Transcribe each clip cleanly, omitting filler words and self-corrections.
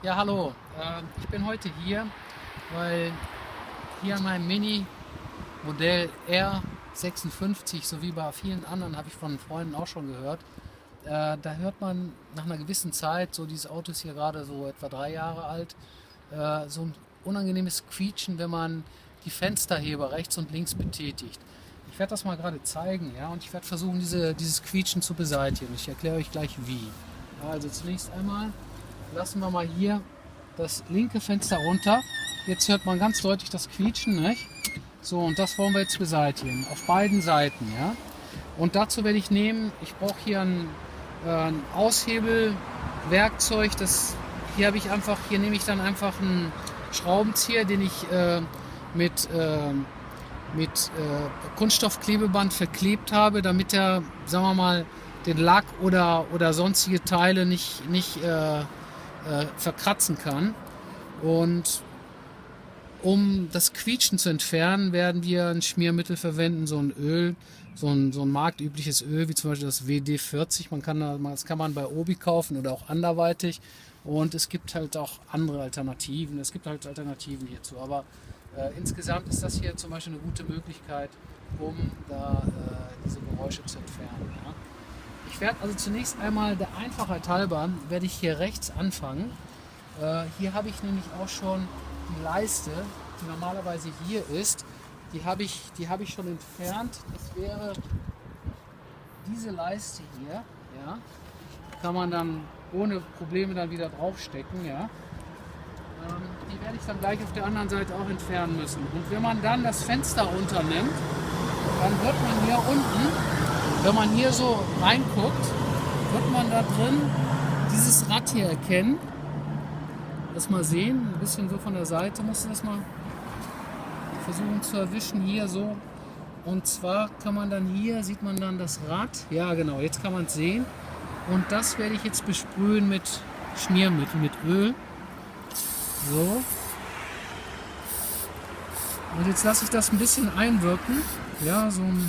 Ja, hallo. Ich bin heute hier, weil hier an meinem Mini Modell R56 sowie bei vielen anderen, habe ich von Freunden auch schon gehört, da hört man nach einer gewissen Zeit, so dieses Auto ist hier gerade so etwa 3 Jahre alt, so ein unangenehmes Quietschen, wenn man die Fensterheber rechts und links betätigt. Ich werde das mal gerade zeigen, ja, und ich werde versuchen, dieses Quietschen zu beseitigen. Ich erkläre euch gleich wie. Also zunächst einmal lassen wir mal hier das linke Fenster runter. Jetzt hört man ganz deutlich das Quietschen, nicht? So, und das wollen wir jetzt beseitigen, auf beiden Seiten, ja. Und dazu werde ich nehmen, ich brauche hier ein Aushebelwerkzeug, hier nehme ich dann einfach einen Schraubenzieher, den ich mit Kunststoffklebeband verklebt habe, damit er, sagen wir mal, den Lack oder sonstige Teile nicht verkratzen kann. Und um das Quietschen zu entfernen, werden wir ein Schmiermittel verwenden, so ein Öl, so ein marktübliches Öl, wie zum Beispiel das WD-40. Das kann man bei Obi kaufen oder auch anderweitig. Und es gibt halt auch andere Alternativen. Es gibt halt Alternativen hierzu. Aber insgesamt ist das hier zum Beispiel eine gute Möglichkeit, um da diese Geräusche zu entfernen. Ja. Ich werde also zunächst einmal der Einfachheit halber, werde ich hier rechts anfangen. Hier habe ich nämlich auch schon die Leiste, die normalerweise hier ist, die habe ich schon entfernt. Das wäre diese Leiste hier, ja, kann man dann ohne Probleme dann wieder draufstecken, ja. Die werde ich dann gleich auf der anderen Seite auch entfernen müssen. Und wenn man dann das Fenster runternimmt, dann wird man hier unten, wenn man hier so reinguckt, wird man da drin dieses Rad hier erkennen. Das mal sehen, ein bisschen so von der Seite musst du das mal versuchen zu erwischen, hier so. Und zwar kann man dann hier, sieht man dann das Rad, ja genau, jetzt kann man es sehen. Und das werde ich jetzt besprühen mit Schmiermittel, mit Öl. So. Und jetzt lasse ich das ein bisschen einwirken, ja, so eine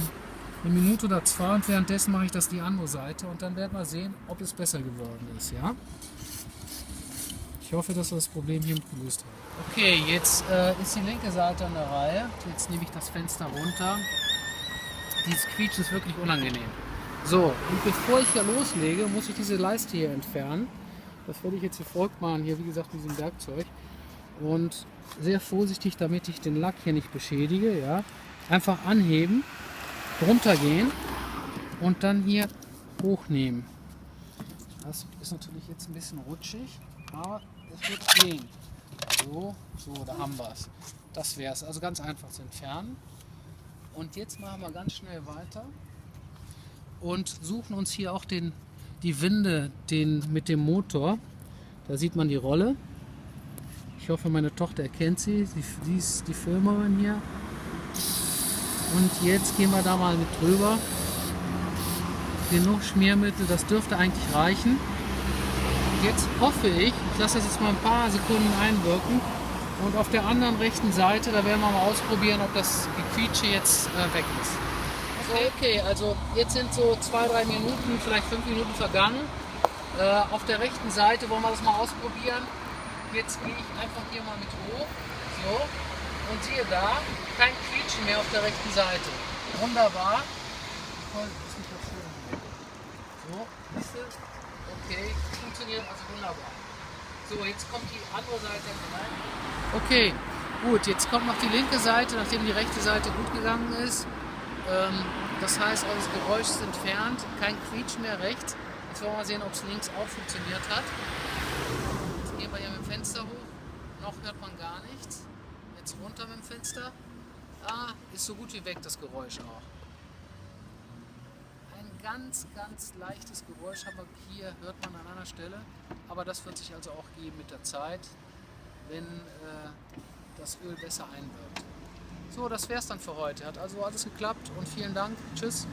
Minute oder zwei, und währenddessen mache ich das die andere Seite und dann werden wir sehen, ob es besser geworden ist, ja. Ich hoffe, dass wir das Problem hiermit gelöst haben. Okay, jetzt ist die linke Seite an der Reihe. Jetzt nehme ich das Fenster runter. Dieses Quietschen ist wirklich unangenehm. So, und bevor ich hier loslege, muss ich diese Leiste hier entfernen. Das werde ich jetzt wie folgt machen, hier wie gesagt mit diesem Werkzeug. Und sehr vorsichtig, damit ich den Lack hier nicht beschädige, ja. Einfach anheben, drunter gehen und dann hier hochnehmen. Das ist natürlich jetzt ein bisschen rutschig, aber es wird gehen. So, da haben wir es. Das wäre es. Also ganz einfach zu entfernen. Und jetzt machen wir ganz schnell weiter und suchen uns hier auch die Winde mit dem Motor. Da sieht man die Rolle. Ich hoffe, meine Tochter erkennt sie. Sie ist die Filmerin hier. Und jetzt gehen wir da mal mit drüber. Genug Schmiermittel, das dürfte eigentlich reichen. Jetzt hoffe ich lasse das jetzt mal ein paar Sekunden einwirken. Und auf der anderen rechten Seite, da werden wir mal ausprobieren, ob das Gequietsche jetzt weg ist. Okay, also jetzt sind so 2-3 Minuten, vielleicht 5 Minuten vergangen. Auf der rechten Seite wollen wir das mal ausprobieren. Jetzt gehe ich einfach hier mal mit hoch. So. Und siehe da, kein Quietschen mehr auf der rechten Seite. Wunderbar. So, siehst du? Okay, funktioniert also wunderbar. So, jetzt kommt die andere Seite rein. Okay, gut, jetzt kommt noch die linke Seite, nachdem die rechte Seite gut gegangen ist. Das heißt, also das Geräusch ist entfernt, kein Quietschen mehr rechts. Jetzt wollen wir mal sehen, ob es links auch funktioniert hat. Jetzt gehen wir hier mit dem Fenster hoch. Noch hört man gar nichts. Jetzt runter mit dem Fenster. Ist so gut wie weg, das Geräusch auch. Ein ganz, ganz leichtes Geräusch haben wir hier, hört man an einer Stelle. Aber das wird sich also auch geben mit der Zeit, wenn das Öl besser einwirkt. So, das wäre es dann für heute. Hat also alles geklappt und vielen Dank. Tschüss.